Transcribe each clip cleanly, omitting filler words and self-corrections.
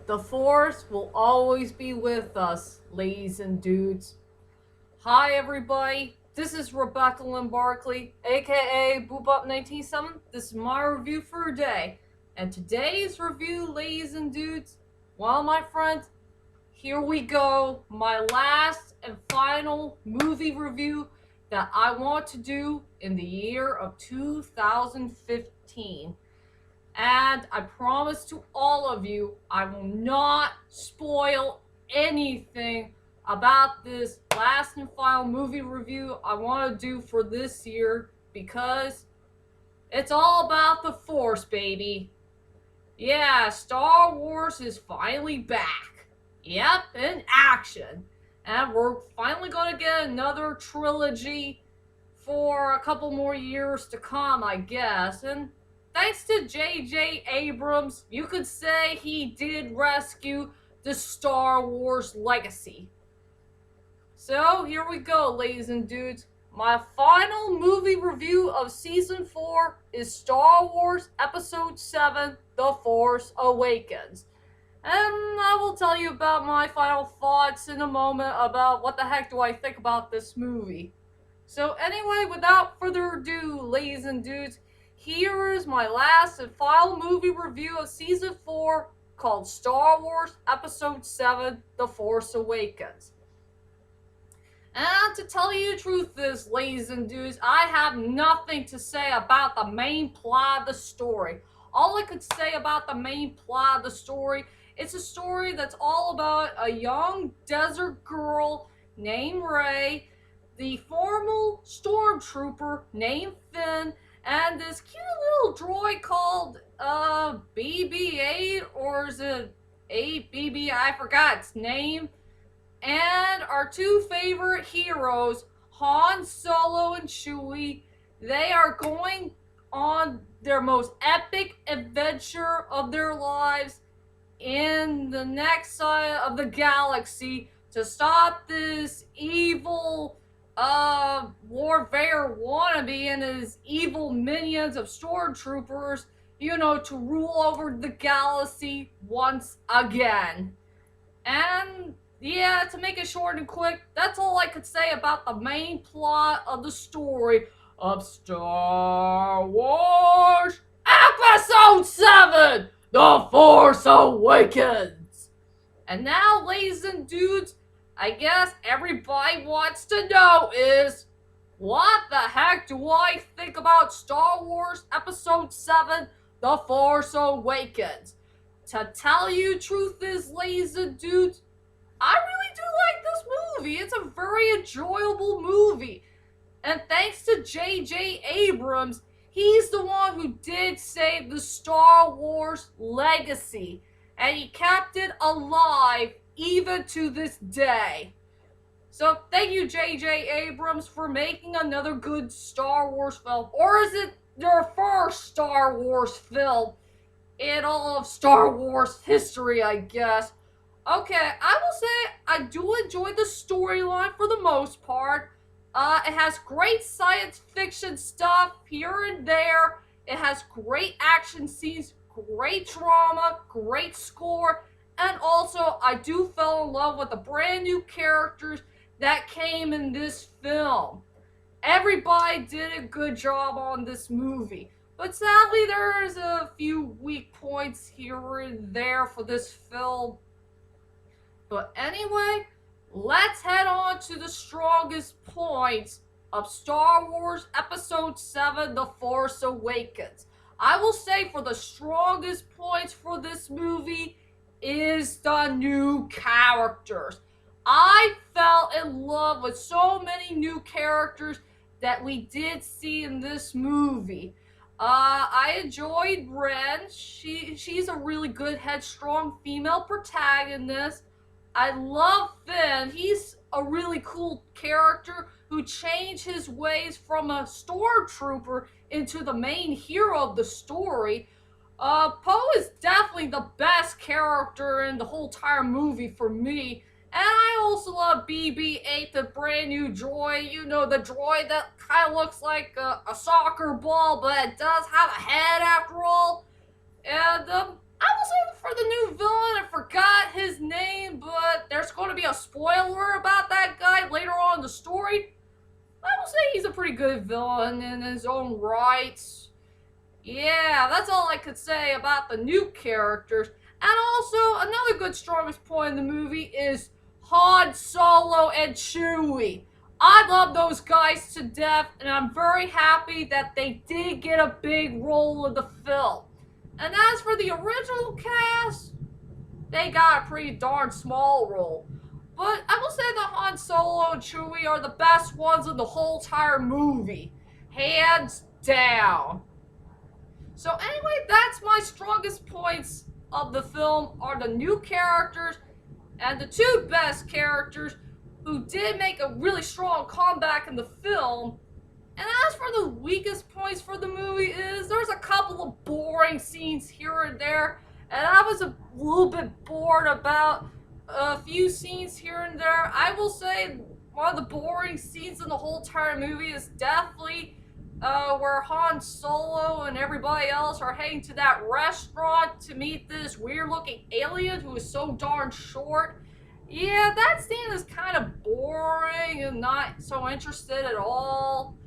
The Force will always be with us, ladies and dudes. Hi, everybody. This is Rebecca Lynn Barkley, aka BoopUp197. This is my review for today. And today's review, ladies and dudes, well, my friends, here we go. My last and final movie review that I want to do in the year of 2015. And I promise to all of you, I will not spoil anything about this last and final movie review I want to do for this year because it's all about the Force, baby. Yeah, Star Wars is finally back. Yep, in action. And we're finally going to get another trilogy for a couple more years to come, I guess. And thanks to J.J. Abrams, you could say he did rescue the Star Wars legacy. So here we go, ladies and dudes. My final movie review of Season 4 is Star Wars Episode 7, The Force Awakens. And I will tell you about my final thoughts in a moment about what the heck do I think about this movie. So anyway, without further ado, ladies and dudes, here is my last and final movie review of Season 4 called Star Wars Episode 7, The Force Awakens. And to tell you the truth is, ladies and dudes, I have nothing to say about the main plot of the story. All I could say about the main plot of the story, it's a story that's all about a young desert girl named Rey, the former stormtrooper named Finn, and this cute little droid called BB-8, or is it 8BB? I forgot its name. And our two favorite heroes, Han Solo and Chewie, they are going on their most epic adventure of their lives in the next side of the galaxy to stop this evil Lord Vader wannabe and his evil minions of stormtroopers, to rule over the galaxy once again. And yeah, to make it short and quick, that's all I could say about the main plot of the story of Star Wars Episode 7, The Force Awakens. And now, ladies and dudes, I guess everybody wants to know is, what the heck do I think about Star Wars Episode 7, The Force Awakens? To tell you the truth is, ladies and dudes, I really do like this movie. It's a very enjoyable movie. And thanks to J.J. Abrams, he's the one who did save the Star Wars legacy. And he kept it alive even to this day. So thank you, J.J. Abrams, for making another good Star Wars film. Or is it your first Star Wars film in all of Star Wars history, I guess? Okay, I will say I do enjoy the storyline for the most part. It has great science fiction stuff here and there. It has great action scenes, great drama, great score, and also I do fall in love with the brand new characters that came in this film. Everybody did a good job on this movie. But sadly, there's a few weak points here and there for this film. But anyway, let's head on to the strongest points of Star Wars Episode 7, The Force Awakens. I will say for the strongest points for this movie is the new characters. I fell in love with so many new characters that we did see in this movie. I enjoyed Ren. She's a really good, headstrong female protagonist. I love Finn. He's a really cool character who changed his ways from a stormtrooper into the main hero of the story. Poe is definitely the best character in the whole entire movie for me. And I also love BB-8, the brand new droid. The droid that kind of looks like a soccer ball, but it does have a head after all. And I will say for the new villain, I forgot spoiler about that guy later on in the story, I will say he's a pretty good villain in his own rights. Yeah, that's all I could say about the new characters. And also, another good strongest point in the movie is Han Solo and Chewie. I love those guys to death, and I'm very happy that they did get a big role in the film. And as for the original cast, they got a pretty darn small role. But I will say that Han Solo and Chewie are the best ones in the whole entire movie. Hands down. So anyway, that's my strongest points of the film are the new characters and the two best characters who did make a really strong comeback in the film. And as for the weakest points for the movie is there's a couple of boring scenes here and there, and I was a little bit bored about a few scenes here and there. I will say one of the boring scenes in the whole entire movie is definitely where Han Solo and everybody else are heading to that restaurant to meet this weird-looking alien who is so darn short. Yeah, that scene is kind of boring and not so interested at all.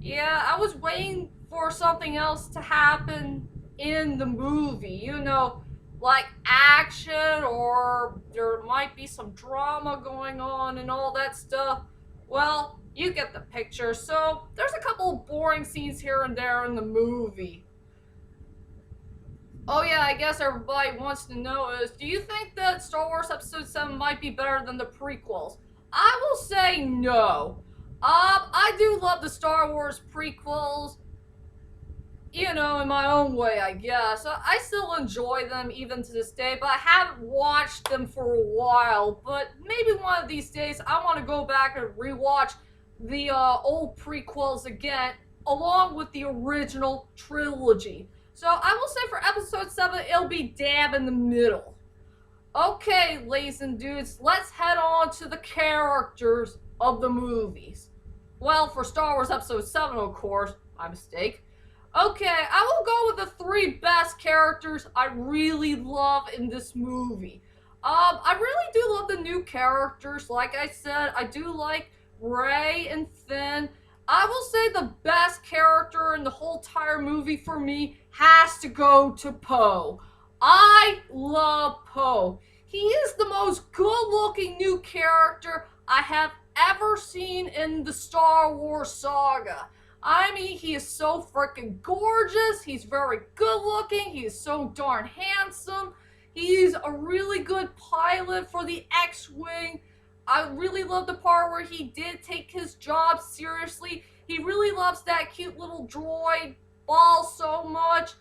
Yeah, I was waiting for something else to happen in the movie, you know, like action, or there might be some drama going on and all that stuff. Well, you get the picture. So there's a couple of boring scenes here and there in the movie. Oh yeah, I guess everybody wants to know is, do you think that Star Wars Episode 7 might be better than the prequels? I will say no. I do love the Star Wars prequels, you know, in my own way, I guess. I still enjoy them even to this day, but I haven't watched them for a while. But maybe one of these days I want to go back and rewatch the old prequels again, along with the original trilogy. So I will say for Episode 7, it'll be dab in the middle. Okay, ladies and dudes, let's head on to the characters of the movies. Well, for Star Wars Episode 7, of course, my mistake. Okay, I will go with the three best characters I really love in this movie. I really do love the new characters. Like I said, I do like Rey and Finn. I will say the best character in the whole entire movie for me has to go to Poe. I love Poe. He is the most good-looking new character I have ever seen in the Star Wars saga. I mean, he is so freaking gorgeous. He's very good-looking. He is so darn handsome. He's a really good pilot for the X-Wing. I really love the part where he did take his job seriously. He really loves that cute little droid ball so much.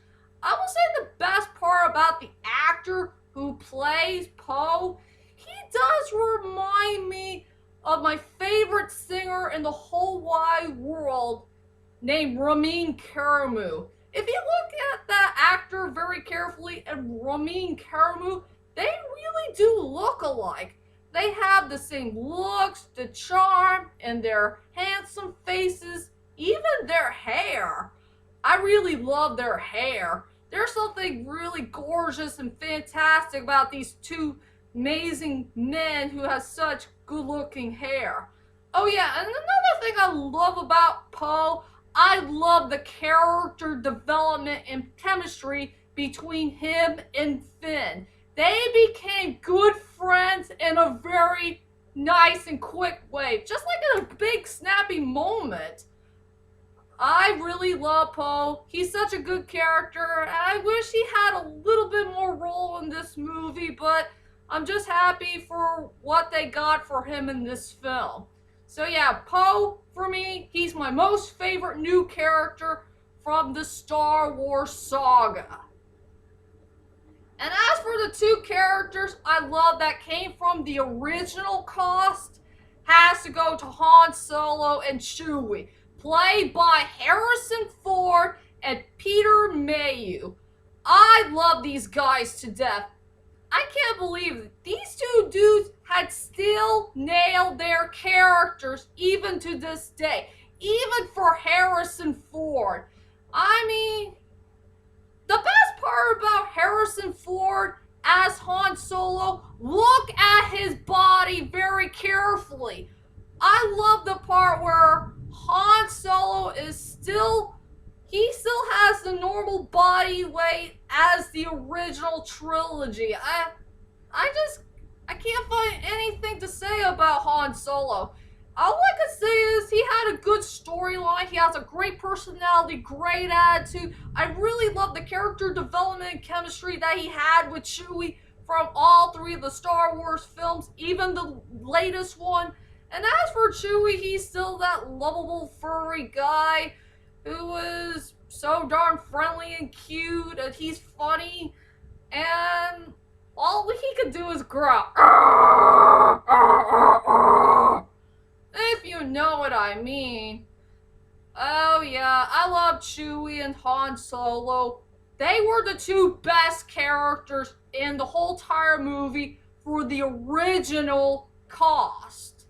I will say the best part about the actor who plays Poe, he does remind me of my favorite singer in the whole wide world named Ramin Karimou. If you look at that actor very carefully and Ramin Karimou, they really do look alike. They have the same looks, the charm, and their handsome faces, even their hair. I really love their hair. There's something really gorgeous and fantastic about these two amazing men who have such good-looking hair. Oh yeah, and another thing I love about Poe, I love the character development and chemistry between him and Finn. They became good friends in a very nice and quick way, just like in a big snappy moment. I really love Poe. He's such a good character, and I wish he had a little bit more role in this movie, but I'm just happy for what they got for him in this film. So yeah, Poe, for me, he's my most favorite new character from the Star Wars saga. And as for the two characters I love that came from the original cast, has to go to Han Solo and Chewie, played by Harrison Ford and Peter Mayhew. I love these guys to death. I can't believe it. These two dudes had still nailed their characters even to this day. Even for Harrison Ford. I mean, the best part about Harrison Ford as Han Solo, look at his body very carefully. I love the part where Han Solo he still has the normal body weight as the original trilogy. I can't find anything to say about Han Solo. All I can say is he had a good storyline. He has a great personality, great attitude. I really love the character development and chemistry that he had with Chewie from all three of the Star Wars films, even the latest one. And as for Chewie, he's still that lovable furry guy who is so darn friendly and cute, and he's funny, and all he could do is growl. If you know what I mean. Oh yeah, I love Chewie and Han Solo. They were the two best characters in the whole entire movie for the original cast.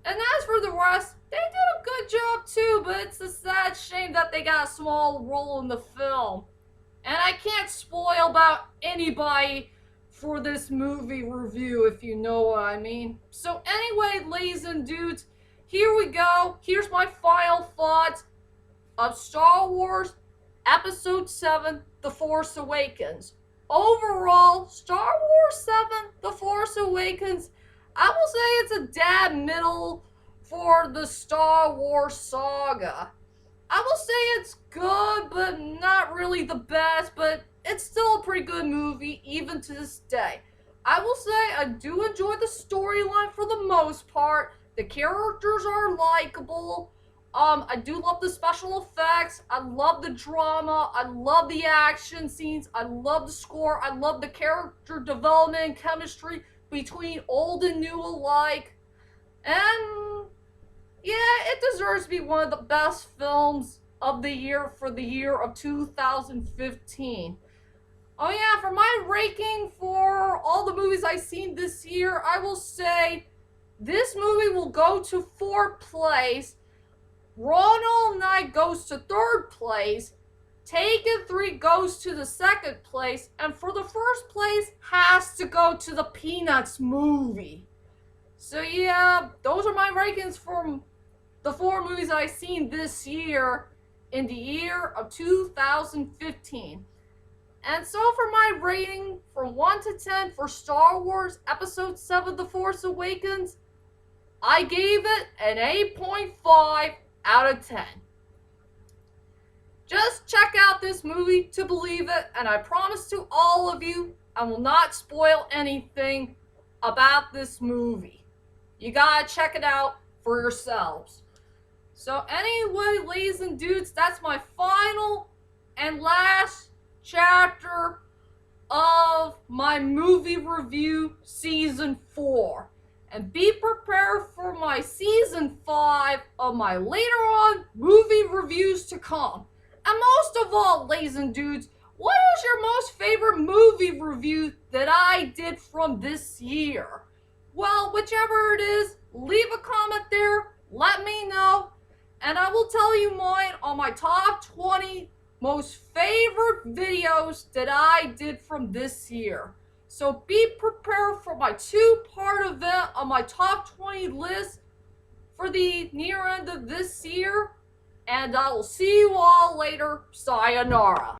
And as for the rest, they did a good job too, but it's a sad shame that they got a small role in the film. And I can't spoil about anybody for this movie review, if you know what I mean. So anyway, ladies and dudes, here we go. Here's my final thoughts of Star Wars Episode 7, The Force Awakens. Overall, Star Wars 7, The Force Awakens, I will say it's a dab middle for the Star Wars saga. I will say it's good, but not really the best, but it's still a pretty good movie, even to this day. I will say I do enjoy the storyline for the most part. The characters are likable. I do love the special effects. I love the drama. I love the action scenes. I love the score. I love the character development and chemistry between old and new alike. And yeah, it deserves to be one of the best films of the year for the year of 2015. Oh yeah, for my ranking for all the movies I've seen this year, I will say this movie will go to 4th place. Ronald Knight goes to 3rd place. Taken 3 goes to the 2nd place. And for the 1st place has to go to the Peanuts movie. So yeah, those are my rankings from the 4 movies I've seen this year in the year of 2015. And so for my rating from 1 to 10 for Star Wars Episode 7, The Force Awakens, I gave it an 8.5 out of 10. Just check out this movie to believe it, and I promise to all of you, I will not spoil anything about this movie. You gotta check it out for yourselves. So anyway, ladies and dudes, that's my final and last chapter of my movie review season 4. And be prepared for my season 5 of my later on movie reviews to come. And most of all, ladies and dudes, what is your most favorite movie review that I did from this year? Well, whichever it is, leave a comment there, let me know, and I will tell you mine on my top 20 most favorite videos that I did from this year. So be prepared for my 2-part event on my top 20 list for the near end of this year. And I will see you all later. Sayonara.